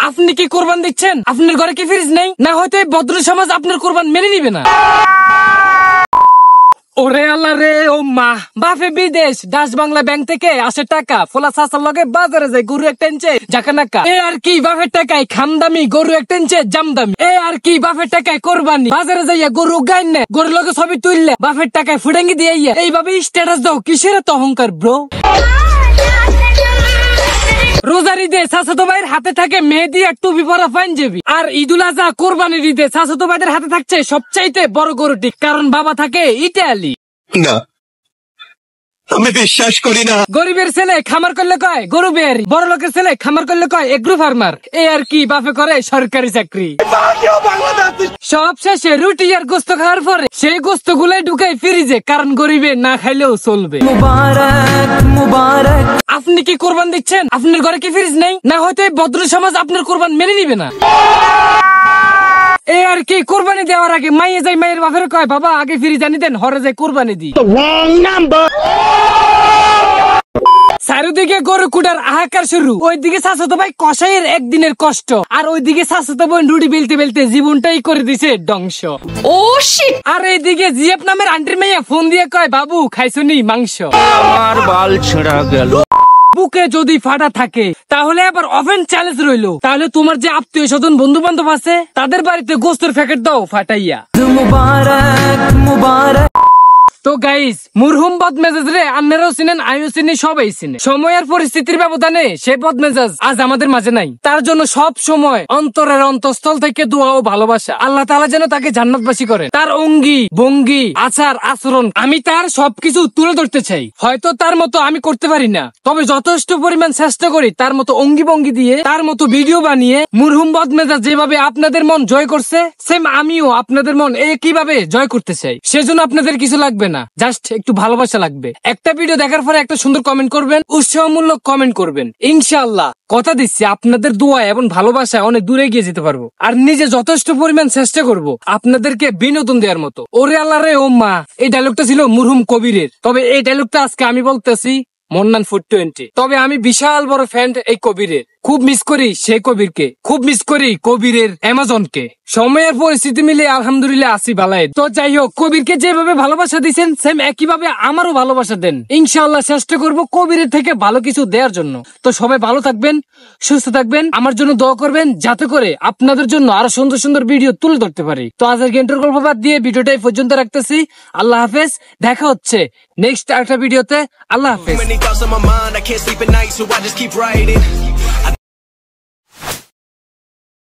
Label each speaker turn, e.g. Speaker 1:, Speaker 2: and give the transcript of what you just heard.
Speaker 1: আপনি কি কোরবান দিচ্ছেন? আপনার ঘরে কি ফ্রিজ নেই? না হয়তো এই ভদ্র সমাজ আপনার কোরবান মেনে নিবে না। ওরে আল্লাহ রে, ও মা বাপে বিদেশ, ডাচ বাংলা ব্যাংক থেকে আসে টাকা, ফোলা চাচার লগে বাজারে যায় গরু একটা এনছে জাকানাকা। এ আর কি বাপের টাকায় খামদামি গরু একটা এনছে জামদামি। এ আর কি বাপের টাকায় কোরবানি, বাজারে যাইয়া গরু গাইন না, গরুর লগে ছবি তুললে বাপের টাকায় ফুটাঙ্গি দিয়ে এইভাবে স্ট্যাটাস দাও। কিসের এত অহংকার ব্রো? রোজার ঈদে চাচাতো ভাইয়ের হাতে থাকে মেহেদি আর টুপি পরা পাঞ্জাবি, আর ঈদুল আজহা কোরবানির ঈদে চাচাতো ভাইদের হাতে থাকছে সবচাইতে বড় গরুটি, কারণ বাবা থাকে ইটালি।
Speaker 2: না, আমি বিশ্বাস করি না।
Speaker 1: গরিবের ছেলে খামার করলে কয় গরু বেয়ারি, বড় লোকের ছেলে খামার করলে কয় এগ্রো ফার্মার। এ আর কি বাপে করে সরকারি চাকরি। সব শেষে রুটি আর গোস্ত খাওয়ার পরে সেই গোস্ত গুলাই ঢুকাই ফ্রিজে, কারণ গরিবে না খাইলেও চলবে। আপনি কি কোরবান দিচ্ছেন? আপনার ঘরে কি ফ্রিজ নেই? না হয়তো এই ভদ্র সমাজ আপনার কোরবান মেনে নিবে না। এ আর কি কোরবানি দেওয়ার আগে মাইয়ে যাই মায়ের বাপের কয় বাবা আগে ফ্রিজ আনি দেন, হরে যাই কোরবানি দি। চারিদিকে গরু কুটার হাহাকার শুরু, ওইদিকে চাচাতো ভাই কষাইয়ের একদিনের কষ্ট, আর ওইদিকে চাচাতো বোন রুটি বেলতে বেলতে জীবনটাই করে দিছে ধ্বংস। ও শিট! আর এইদিকে জিএফ নামের আন্টির মেয়ে ফোন দিয়ে কয় বাবু খাইছনি মাংস?
Speaker 3: আমার বাল ছেঁড়া গেল।
Speaker 1: বুকে যদি ফাটা থাকে তাহলে আবার ওভেন চ্যালেঞ্জ রইলো, তাহলে তোমার যে আত্মীয় স্বজন বন্ধু বান্ধব আছে তাদের বাড়িতে গোস্তের প্যাকেট দাও ফাটাইয়া। তো গাইস, মুরহুম বদমেজাজ রে আপনারাও চিনেন, আমিও চিনি, সবাই চিনে। সময় আর পরিস্থিতির ব্যবধানে সে বদমেজাজ আজ আমাদের মাঝে নাই। তার জন্য সব সময় অন্তরের অন্তঃস্থল থেকে দোয়া ও ভালোবাসা, আল্লাহ তাআলা যেন তাকে জান্নাতবাসী করেন। তার অঙ্গি ভঙ্গি আচার আচরণ আমি তার সবকিছু তুলে ধরতে চাই। হয়তো তার মতো আমি করতে পারি না, তবে যথেষ্ট পরিমাণ চেষ্টা করি তার মতো অঙ্গি ভঙ্গি দিয়ে, তার মতো ভিডিও বানিয়ে মুরহুম বদমেজাজ যেভাবে আপনাদের মন জয় করছে, সেম আমিও আপনাদের মন একইভাবে জয় করতে চাই। সেজন্য আপনাদের কিছু লাগবে না, জাস্ট একটু ভালোবাসা লাগবে। একটা ভিডিও দেখার পরে একটা সুন্দর কমেন্ট করবেন, উৎসাহমূলক কমেন্ট করবেন। ইনশাআল্লাহ কথা দিচ্ছি আপনাদের দোয়া এবং ভালোবাসায় অনেক দূরে গিয়ে যেতে পারবো, আর নিজে যথেষ্ট পরিমাণ চেষ্টা করব আপনাদেরকে বিনোদন দেওয়ার মতো। ওরে আল্লাহ রে, ও মা, এই ডায়লগটা ছিল মুরহুম কবিরের, তবে এই ডায়লগটা আজকে আমি বলতেছি মন্নান 420। তবে আমি বিশাল বড় ফ্যান এই কবিরের, খুব মিস করি সেই কবিরকে, খুব মিস করি কবিরের অ্যামাজনকে। সময়ের পরিস্থিতি মিলে আলহামদুলিল্লাহ আসি বালাই। তো যাই হোক, কবিরকে যেভাবে ভালোবাসা দিচ্ছেন সেম একইভাবে আমারও ভালোবাসা দেন। ইনশাআল্লাহ চেষ্টা করব কবিরের থেকে ভালো কিছু দেওয়ার জন্য। তো সবাই ভালো থাকবেন, সুস্থ থাকবেন, আমার জন্য দোয়া করবেন যাতে করে আপনাদের জন্য আরো সুন্দর সুন্দর ভিডিও তুলে ধরতে পারি। তো আজকের গেন্টের গল্প বাদ দিয়ে ভিডিওটা এই পর্যন্ত রাখতেছি। আল্লাহ হাফেজ, দেখা হচ্ছে নেক্সট একটা ভিডিওতে। আল্লাহ হাফেজ।